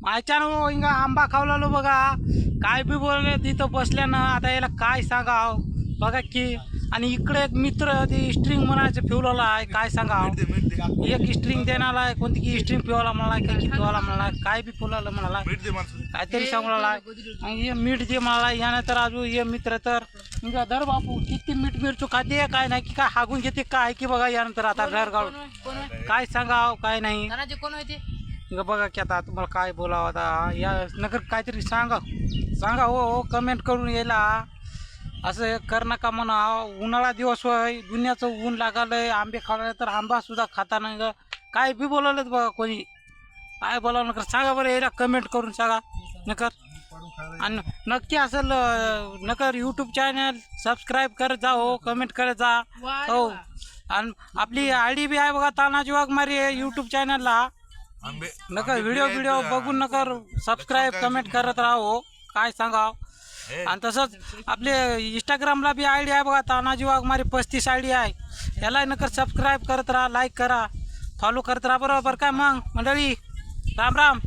मायच्यानं हिंगा आंबा खावलालो बघा, काय बी बोलले तिथं बसल्यानं. आता याला काय सांगाव बघा की. आणि इकडे एक मित्र ती स्ट्रिंग म्हणायचं फिवलेला आहे, काय सांगाव. एक स्ट्रिंग देणारा आहे, कोणती की स्ट्रिंग पिवाला म्हणाला, काही पिवाला म्हणाला, काय बी फुलाला म्हणाला, काहीतरी सांगला. हे मीठ दे म्हणाला. यानं तर अजून हे मित्र तर हिंगा धर बापू किती मीठ मिरचू खाते काय नाही की काय हागून घेते काय की बघा. यानंतर आता घर गाव काय सांगाव काय नाही बघा की. आता तुम्हाला काय बोलावं आता या नगर काहीतरी सांगा हो कमेंट करून यायला. असं कर नका म्हणा. उन्हाळा दिवस होय, दुनियाचं ऊन लागालंय, आंबे खावले तर आंबा सुद्धा खाता नाही ग. काय बी बोलावलेत बघा कोणी, काय बोलावं नकर सांगा बरं यायला कमेंट करून सांगा नकर. आणि नक्की असेल नकर यूट्यूब चॅनल सबस्क्राईब करत जा हो, कमेंट करत जा हो. आणि आपली आय डी बी आहे बघा तानाजी वाघमारे यूट्यूब चॅनलला. नका व्हिडिओ बघून नका सबस्क्राईब कमेंट करत राहा हो, काय सांगा. आणि तसंच आपले इंस्टाग्रामला बी आय डी आहे बघा तानाजी वाघमारे 35 आय डी आहे. याला नका सबस्क्राईब करत राहा, लाईक करा, फॉलो करत राहा बरोबर काय. मग मंडळी राम राम.